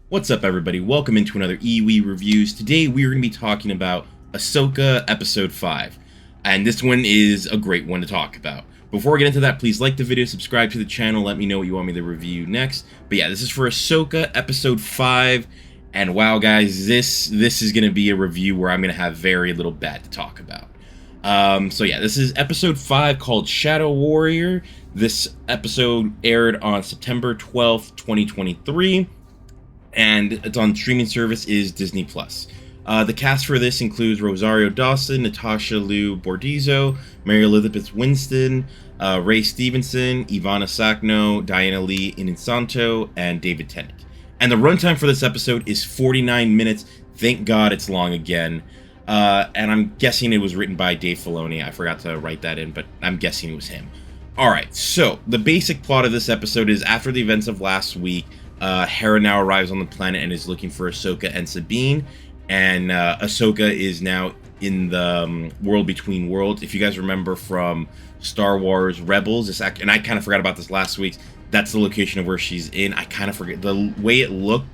What's up, everybody? Welcome into another EWE Reviews. Today we are going to be talking about Ahsoka Episode 5, and this one is a great one to talk about. Before we get into that, please like the video, subscribe to the channel, let me know what you want me to review next. But yeah, this is for Ahsoka Episode 5, and wow guys, this is going to be a review where I'm going to have very little bad to talk about. So yeah, this is Episode 5 called Shadow Warrior. This episode aired on September 12th, 2023. And it's on streaming service is Disney+. The cast for this includes Rosario Dawson, Natasha Liu Bordizzo, Mary Elizabeth Winston, Ray Stevenson, Ivana Sacno, Diana Lee Inisanto, and David Tennant. And the runtime for this episode is 49 minutes. Thank God it's long again. And I'm guessing it was written by Dave Filoni. I forgot to write that in, but I'm guessing it was him. Alright, so the basic plot of this episode is after the events of last week, Hera now arrives on the planet and is looking for Ahsoka and Sabine, and Ahsoka is now in the world between worlds. If you guys remember from Star Wars Rebels, and I kind of forgot about this last week, that's the location of where she's in. I kind of forget the way it looked.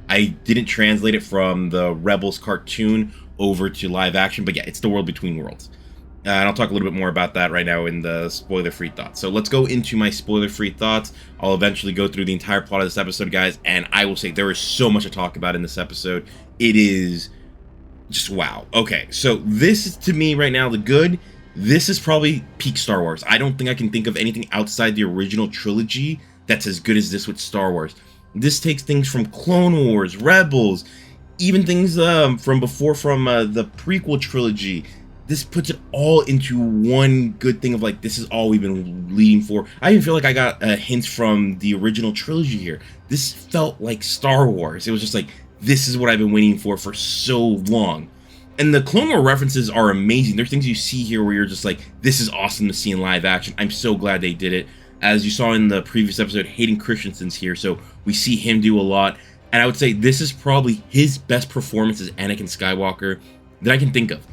I didn't translate it from the Rebels cartoon over to live action, but yeah, it's the world between worlds. And I'll talk a little bit more about that right now in the spoiler-free thoughts. So let's go into my spoiler-free thoughts. I'll eventually go through the entire plot of this episode, guys, and I will say there is so much to talk about in this episode. It is just wow. Okay, so this is, to me right now, the good. This is probably peak Star Wars. I don't think I can think of anything outside the original trilogy that's as good as this with Star Wars. This takes things from Clone Wars, Rebels, even things from before from the prequel trilogy. This puts it all into one good thing of like, this is all we've been leading for. I even feel like I got hints from the original trilogy here. This felt like Star Wars. It was just like, this is what I've been waiting for so long. And the Clone Wars references are amazing. There's things you see here where you're just like, this is awesome to see in live action. I'm so glad they did it. As you saw in the previous episode, Hayden Christensen's here, so we see him do a lot. And I would say this is probably his best performance as Anakin Skywalker that I can think of.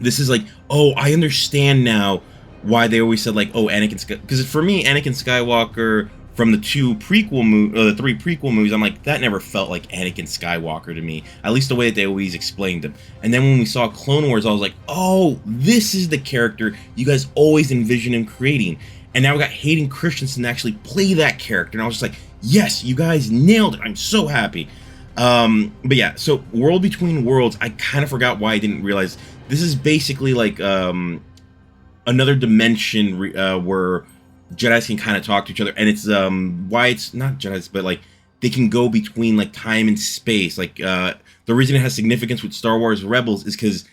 This is like, oh, I understand now why they always said like, oh, Anakin Skywalker. Because for me, Anakin Skywalker from the three prequel movies, I'm like, that never felt like Anakin Skywalker to me. At least the way that they always explained him. And then when we saw Clone Wars, I was like, oh, this is the character you guys always envision him creating. And now we got Hayden Christensen to actually play that character. And I was just like, yes, you guys nailed it. I'm so happy. But yeah, so World Between Worlds, I kind of forgot why I didn't realize. This is basically like another dimension where Jedis can kind of talk to each other, and it's why it's not Jedis, but like they can go between like time and space. Like the reason it has significance with Star Wars Rebels is because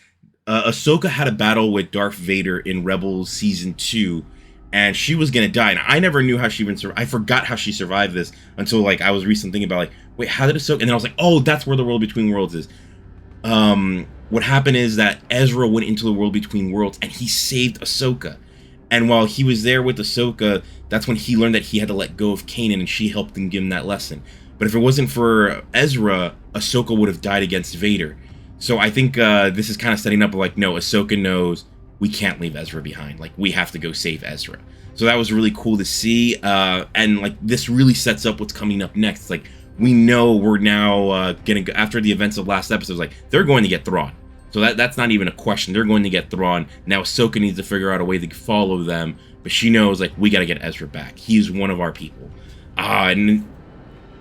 Ahsoka had a battle with Darth Vader in Rebels Season 2, and she was gonna die. And I never knew how she even survived. I forgot how she survived this until like I was recently thinking about like, wait, how did Ahsoka? And then I was like, oh, that's where the World Between Worlds is. What happened is that Ezra went into the World Between Worlds and he saved Ahsoka. And while he was there with Ahsoka, that's when he learned that he had to let go of Kanan, and she helped him give him that lesson. But if it wasn't for Ezra, Ahsoka would have died against Vader. So I think this is kind of setting up like, no, Ahsoka knows we can't leave Ezra behind. Like, we have to go save Ezra. So that was really cool to see. And like, this really sets up what's coming up next. It's like, we know we're now getting, after the events of last episode, like, they're going to get Thrawn. So that's not even a question. They're going to get Thrawn. Now Ahsoka needs to figure out a way to follow them, but she knows, like, we got to get Ezra back. He's one of our people. And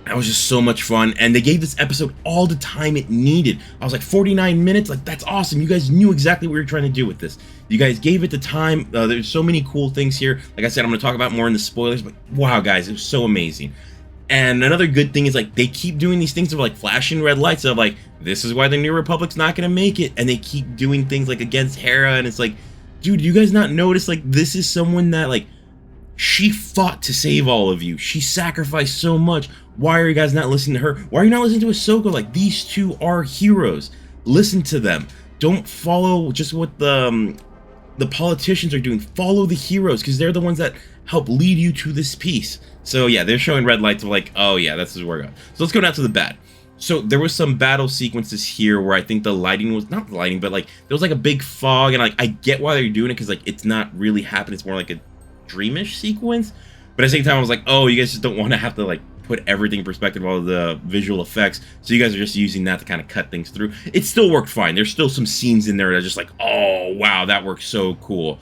that was just so much fun. And they gave this episode all the time it needed. I was like, 49 minutes? Like, that's awesome. You guys knew exactly what you were trying to do with this. You guys gave it the time. There's so many cool things here. Like I said, I'm going to talk about more in the spoilers, but wow, guys, it was so amazing. And another good thing is, like, they keep doing these things of, like, flashing red lights of, like, this is why the New Republic's not going to make it. And they keep doing things, like, against Hera. And it's like, dude, you guys not notice, like, this is someone that, like, she fought to save all of you. She sacrificed so much. Why are you guys not listening to her? Why are you not listening to Ahsoka? Like, these two are heroes. Listen to them. Don't follow just what the politicians are doing. Follow the heroes, because they're the ones that help lead you to this peace. So yeah, they're showing red lights of like, oh yeah, this is where we're going. So let's go down to the bad. So there was some battle sequences here where I think the lighting was, not the lighting, but like there was like a big fog, and like I get why they're doing it, because like it's not really happening. It's more like a dreamish sequence. But at the same time, I was like, oh, you guys just don't want to have to like put everything in perspective, all the visual effects. So you guys are just using that to kind of cut things through. It still worked fine. There's still some scenes in there that are just like, oh, wow, that works so cool.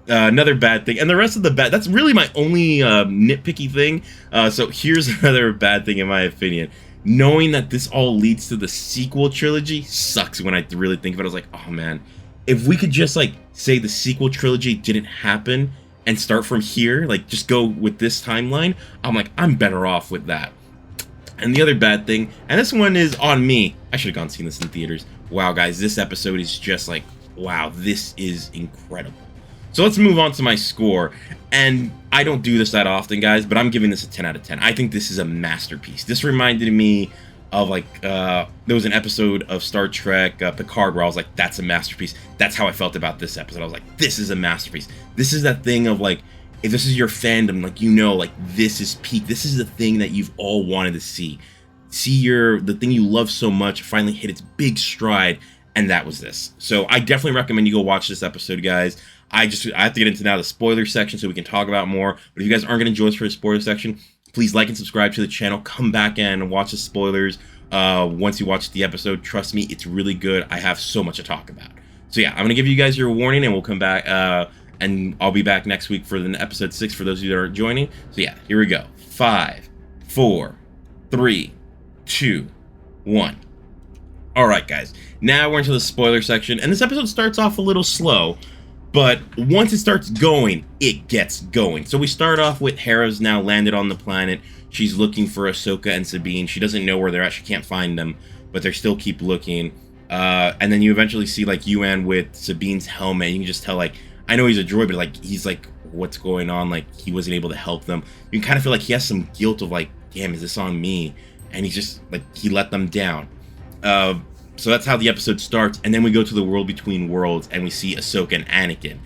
Another bad thing, and the rest of the that's really my only nitpicky thing. So here's another bad thing in my opinion. Knowing that this all leads to the sequel trilogy sucks when I really think of it. I was like, oh man, if we could just like say the sequel trilogy didn't happen and start from here, like just go with this timeline, I'm like, I'm better off with that. And the other bad thing, and this one is on me, I should have gone seen this in theaters. Wow, guys, this episode is just like, wow, this is incredible. So let's move on to my score. And I don't do this that often, guys, but I'm giving this a 10 out of 10. I think this is a masterpiece. This reminded me of like, there was an episode of Star Trek Picard where I was like, that's a masterpiece. That's how I felt about this episode. I was like, this is a masterpiece. This is that thing of like, if this is your fandom, like, you know, like this is peak. This is the thing that you've all wanted to see. See the thing you love so much finally hit its big stride, and that was this. So I definitely recommend you go watch this episode, guys. I have to get into now the spoiler section so we can talk about more. But if you guys aren't going to join us for the spoiler section, please like and subscribe to the channel. Come back and watch the spoilers once you watch the episode. Trust me, it's really good. I have so much to talk about. So yeah, I'm going to give you guys your warning, and we'll come back. And I'll be back next week for the episode 6 for those of you that aren't joining. So yeah, here we go. 5, 4, 3, 2, 1. All right, guys. Now we're into the spoiler section, and this episode starts off a little slow. But once it starts going, it gets going. So we start off with Hera's now landed on the planet. She's looking for Ahsoka and Sabine. She doesn't know where they're at. She can't find them, but they still keep looking. And then you eventually see like Yuan with Sabine's helmet. You can just tell like, I know he's a droid, but like he's like, what's going on? Like he wasn't able to help them. You can kind of feel like he has some guilt of like, damn, is this on me? And he's just like, he let them down. So that's how the episode starts, and then we go to the world between worlds, and we see Ahsoka and Anakin.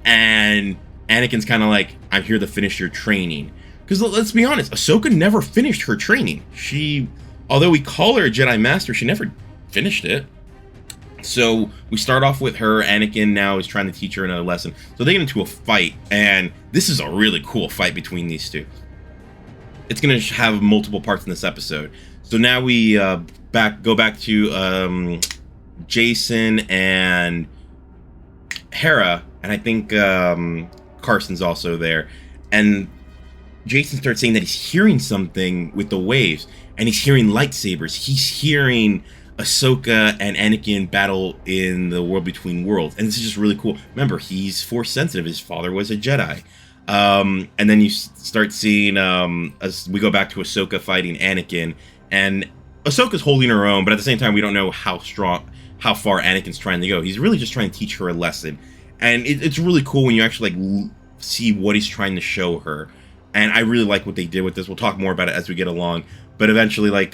And Anakin's kind of like, I'm here to finish your training. Because let's be honest, Ahsoka never finished her training. Although we call her a Jedi Master, she never finished it. So we start off with her. Anakin now is trying to teach her another lesson. So they get into a fight, and this is a really cool fight between these two. It's going to have multiple parts in this episode. So now we go back to Jason and Hera, and I think Carson's also there. And Jason starts saying that he's hearing something with the waves, and he's hearing lightsabers. He's hearing Ahsoka and Anakin battle in the world between worlds, and this is just really cool. Remember, he's force sensitive. His father was a Jedi. And then you start seeing as we go back to Ahsoka fighting Anakin, and Ahsoka's holding her own, but at the same time, we don't know how far Anakin's trying to go. He's really just trying to teach her a lesson, and it's really cool when you actually like see what he's trying to show her. And I really like what they did with this. We'll talk more about it as we get along. But eventually, like,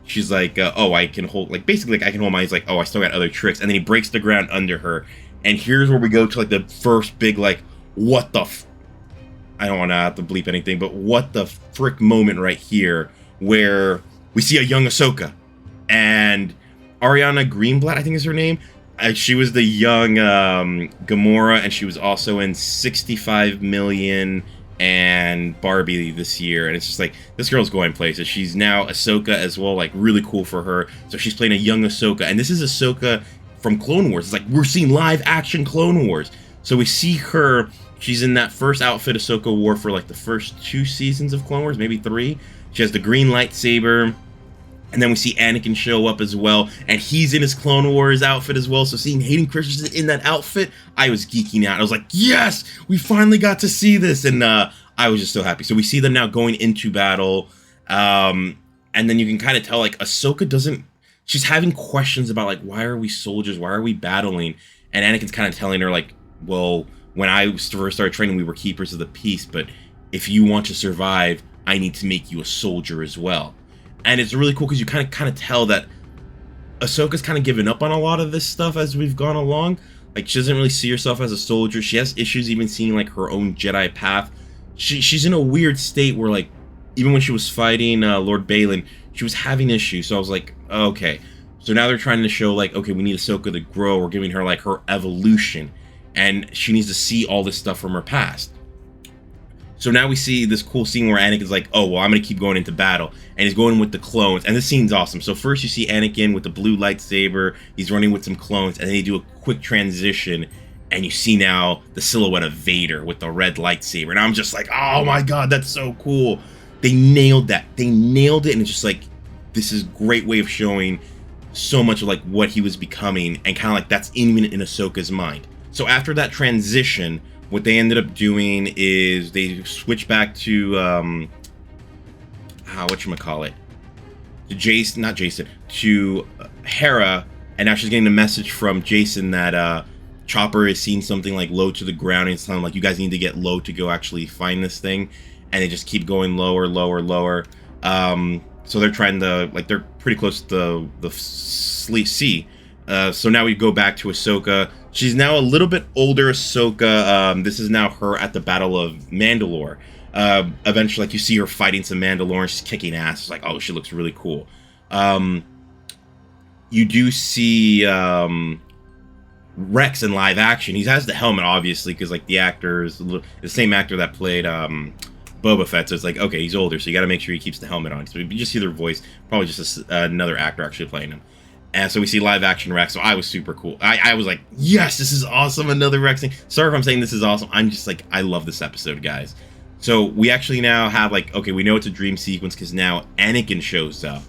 she's like, oh, I can hold, like, basically, like, I can hold my, he's like, oh, I still got other tricks. And then he breaks the ground under her. And here's where we go to, like, the first big, like, what the I don't want to have to bleep anything, but what the frick moment right here where we see a young Ahsoka. And Ariana Greenblatt, I think is her name. She was the young Gamora, and she was also in 65 Million and Barbie this year. And it's just like, this girl's going places. She's now Ahsoka as well, like really cool for her. So she's playing a young Ahsoka, and this is Ahsoka from Clone Wars. It's like we're seeing live action Clone Wars. So we see her, she's in that first outfit Ahsoka wore for like the first 2 seasons of Clone Wars, maybe 3. She has the green lightsaber. And then we see Anakin show up as well, and he's in his Clone Wars outfit as well. So seeing Hayden Christensen in that outfit, I was geeking out. I was like, yes, we finally got to see this, and I was just so happy. So we see them now going into battle, and then you can kind of tell, like, Ahsoka doesn't, she's having questions about, like, why are we soldiers? Why are we battling? And Anakin's kind of telling her, like, well, when I first started training, we were keepers of the peace, but if you want to survive, I need to make you a soldier as well. And it's really cool because you kind of tell that Ahsoka's kind of given up on a lot of this stuff as we've gone along. Like, she doesn't really see herself as a soldier. She has issues even seeing, like, her own Jedi path. She's in a weird state where, like, even when she was fighting Lord Balin, she was having issues. So I was like, okay. So now they're trying to show, like, okay, we need Ahsoka to grow. We're giving her, like, her evolution. And she needs to see all this stuff from her past. So now we see this cool scene where Anakin's like, oh, well, I'm going to keep going into battle. And he's going with the clones. And this scene's awesome. So first you see Anakin with the blue lightsaber. He's running with some clones. And then they do a quick transition. And you see now the silhouette of Vader with the red lightsaber. And I'm just like, oh my god, that's so cool. They nailed that. They nailed it. And it's just like, this is a great way of showing so much of like what he was becoming. And kind of like that's even in Ahsoka's mind. So after that transition, what they ended up doing is they switched back to whatchamacallit, to Jason, not Jason, to Hera, and now she's getting a message from Jason that Chopper is seeing something like low to the ground, and it's telling like, you guys need to get low to go actually find this thing, and they just keep going lower, lower, lower. So they're trying to, like, they're pretty close to the sea. So now we go back to Ahsoka. She's now a little bit older Ahsoka. This is now her at the Battle of Mandalore. Eventually, like, you see her fighting some Mandalorians. She's kicking ass. It's like, oh, she looks really cool. You do see Rex in live action. He has the helmet, obviously, because, like, the actor is the same actor that played Boba Fett. So it's like, okay, he's older, so you got to make sure he keeps the helmet on. So you just see their voice. Probably just another actor actually playing him. And so we see live action Rex, so I was super cool. I was like, yes, this is awesome, another Rex thing. Sorry if I'm saying this is awesome. I'm just like, I love this episode, guys. So we actually now have like, okay, we know it's a dream sequence because now Anakin shows up.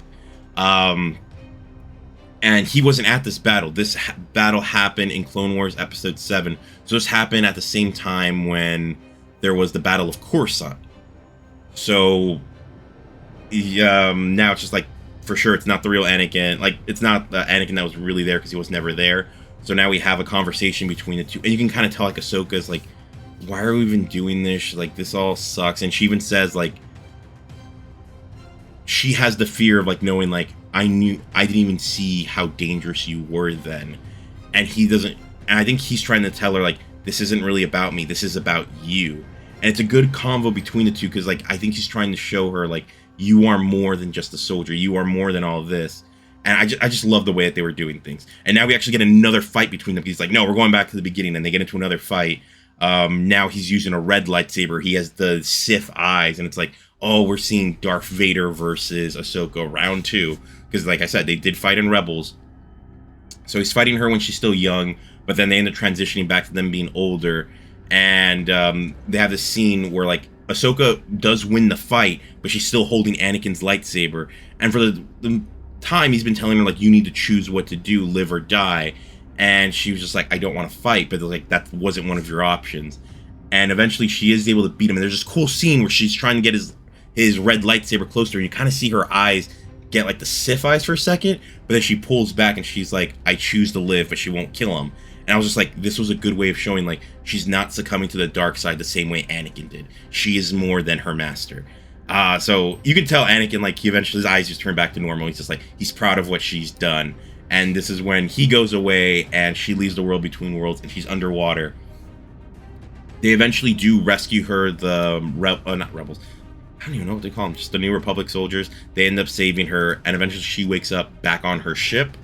And he wasn't at this battle. This battle happened in Clone Wars Episode 7. So this happened at the same time when there was the Battle of Coruscant. So now it's just like, for sure, it's not the real Anakin. Like, it's not the Anakin that was really there because he was never there. So now we have a conversation between the two. And you can kind of tell, like, Ahsoka's like, why are we even doing this? Like, this all sucks. And she even says, like, she has the fear of, like, knowing, like, I didn't even see how dangerous you were then. And he doesn't, and I think he's trying to tell her, like, this isn't really about me. This is about you. And it's a good convo between the two because, like, I think he's trying to show her, like, you are more than just a soldier. You are more than all of this. And I just love the way that they were doing things. And now we actually get another fight between them. He's like, no, we're going back to the beginning. And they get into another fight. Now he's using a red lightsaber. He has the Sith eyes. And it's like, oh, we're seeing Darth Vader versus Ahsoka round 2. Because like I said, they did fight in Rebels. So he's fighting her when she's still young. But then they end up transitioning back to them being older. And they have this scene where, like, Ahsoka does win the fight, but she's still holding Anakin's lightsaber. And for the time, he's been telling her, like, you need to choose what to do, live or die. And she was just like, I don't want to fight. But, like, that wasn't one of your options. And eventually, she is able to beat him. And there's this cool scene where she's trying to get his red lightsaber closer. And you kind of see her eyes get, like, the Sith eyes for a second. But then she pulls back and she's like, I choose to live, but she won't kill him. And I was just like, this was a good way of showing, like, she's not succumbing to the dark side the same way Anakin did. She is more than her master. So you can tell Anakin, like, he eventually, his eyes just turn back to normal. He's just like, he's proud of what she's done. And this is when he goes away and she leaves the world between worlds and she's underwater. They eventually do rescue her, not rebels. I don't even know what they call them. Just the New Republic soldiers. They end up saving her. And eventually she wakes up back on her ship.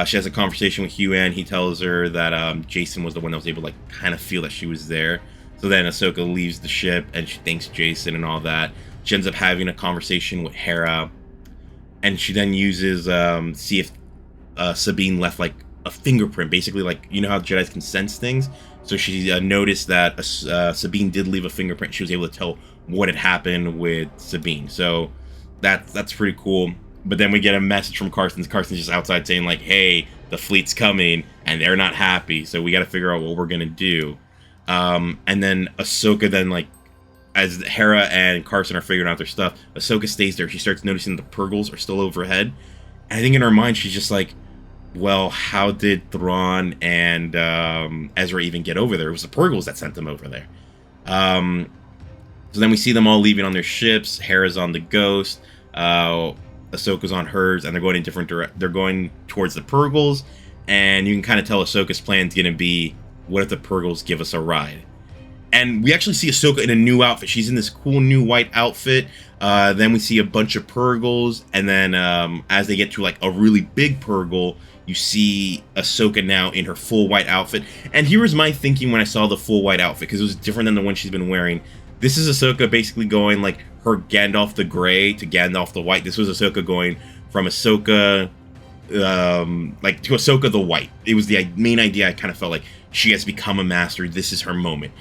She has a conversation with Huan. He tells her that Jason was the one that was able to, like, kind of feel that she was there. So then Ahsoka leaves the ship and she thanks Jason and all that. She ends up having a conversation with Hera. And she then uses, see if Sabine left, like, a fingerprint. Basically, like, you know how Jedis can sense things? So she noticed that Sabine did leave a fingerprint. She was able to tell what had happened with Sabine. So that's pretty cool. But then we get a message from Carson. Carson's just outside saying, like, hey, the fleet's coming, and they're not happy, so we got to figure out what we're going to do. And then Ahsoka then, like, as Hera and Carson are figuring out their stuff, Ahsoka stays there. She starts noticing the Purgles are still overhead. And I think in her mind, she's just like, well, how did Thrawn and Ezra even get over there? It was the Purgles that sent them over there. So then we see them all leaving on their ships. Hera's on the Ghost. Ahsoka's on hers, and they're going in different they're going towards the Purgles, and you can kind of tell Ahsoka's plan is going to be, what if the Purgles give us a ride? And we actually see Ahsoka in a new outfit. She's in this cool new white outfit. Then we see a bunch of Purgles, and then as they get to, like, a really big Purgle, you see Ahsoka now in her full white outfit. And here was my thinking when I saw the full white outfit, because it was different than the one she's been wearing. This is Ahsoka basically going like her Gandalf the Grey to Gandalf the White. This was Ahsoka going from Ahsoka, like to Ahsoka the White. It was the main idea. I kind of felt like she has become a master. This is her moment.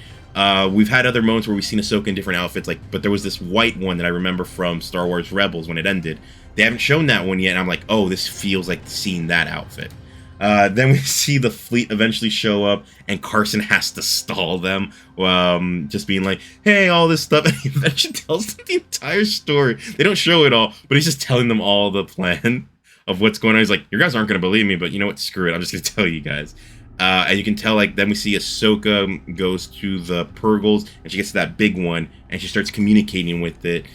We've had other moments where we've seen Ahsoka in different outfits, like, but there was this white one that I remember from Star Wars Rebels when it ended. They haven't shown that one yet, and I'm like, oh, this feels like seeing that outfit. Then we see the fleet eventually show up, and Carson has to stall them, just being like, hey, all this stuff, and he eventually tells them the entire story. They don't show it all, but he's just telling them all the plan of what's going on. He's like, you guys aren't going to believe me, but you know what, screw it, I'm just going to tell you guys. And you can tell, like, then we see Ahsoka goes to the Purgles, and she gets to that big one, and she starts communicating with it.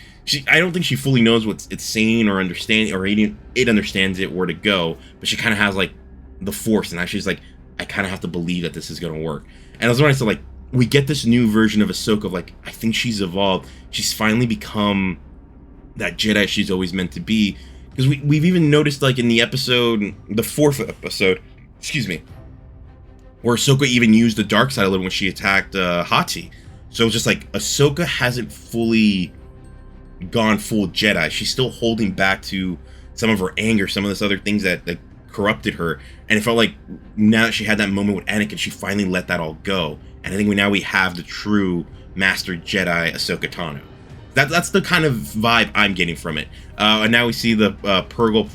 I don't think she fully knows what it's saying or understanding, or it understands it where to go, but she kind of has, like, the Force, and she's like, I kind of have to believe that this is going to work. And that's when I said, like, we get this new version of Ahsoka of, like, I think she's evolved. She's finally become that Jedi she's always meant to be. Because we've even noticed, like, in the episode, the 4th episode, excuse me, where Ahsoka even used the dark side a little when she attacked Hati. So it's just like, Ahsoka hasn't fully gone full Jedi. She's still holding back to some of her anger, some of those other things that corrupted her. And it felt like now that she had that moment with Anakin, she finally let that all go. And I think now we have the true Master Jedi Ahsoka Tano. That's the kind of vibe I'm getting from it. And now we see the Purgle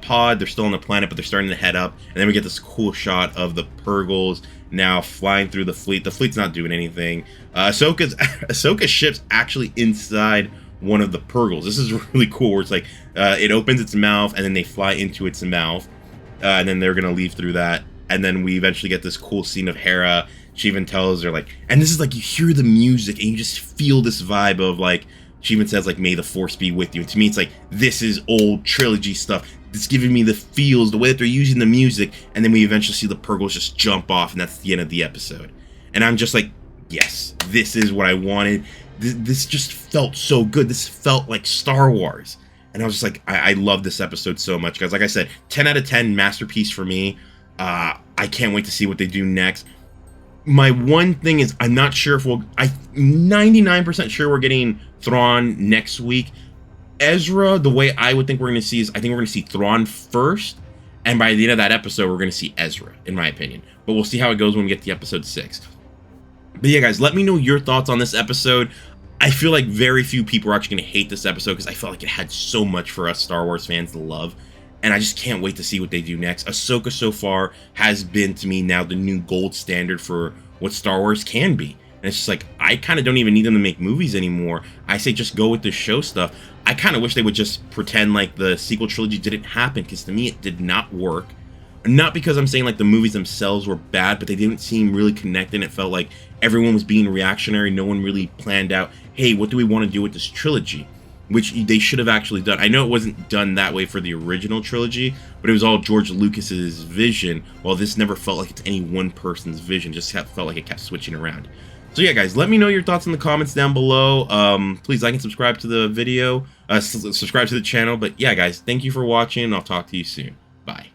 pod. They're still on the planet, but they're starting to head up. And then we get this cool shot of the Purgles now flying through the fleet. The fleet's not doing anything. Ahsoka's ship's actually inside one of the Purgles. This is really cool, where it's like it opens its mouth, and then they fly into its mouth. And then they're going to leave through that. And then we eventually get this cool scene of Hera. She even tells her, like, and this is like, you hear the music, and you just feel this vibe of, like, she even says, like, may the Force be with you. And to me, it's like, this is old trilogy stuff. It's giving me the feels, the way that they're using the music. And then we eventually see the Purgles just jump off, and that's the end of the episode. And I'm just like, yes, this is what I wanted. This just felt so good. This felt like Star Wars. And I was just like, I love this episode so much, guys. Like I said, 10 out of 10, masterpiece for me. I can't wait to see what they do next. My one thing is, I'm not sure if I'm 99% sure we're getting Thrawn next week. Ezra, the way I would think we're going to see is, I think we're going to see Thrawn first, and by the end of that episode, we're going to see Ezra, in my opinion. But we'll see how it goes when we get to episode 6. But yeah, guys, let me know your thoughts on this episode. I feel like very few people are actually going to hate this episode, because I felt like it had so much for us Star Wars fans to love. And I just can't wait to see what they do next. Ahsoka so far has been, to me, now the new gold standard for what Star Wars can be. And it's just like, I kind of don't even need them to make movies anymore. I say just go with the show stuff. I kind of wish they would just pretend like the sequel trilogy didn't happen, because to me it did not work. Not because I'm saying like the movies themselves were bad, but they didn't seem really connected. It felt like everyone was being reactionary. No one really planned out, hey, what do we want to do with this trilogy? Which they should have actually done. I know it wasn't done that way for the original trilogy, but it was all George Lucas's vision, while this never felt like it's any one person's vision. Just felt like it kept switching around. So yeah, guys, let me know your thoughts in the comments down below. Please like and subscribe to the video, subscribe to the channel. But yeah, guys, thank you for watching. I'll talk to you soon. Bye.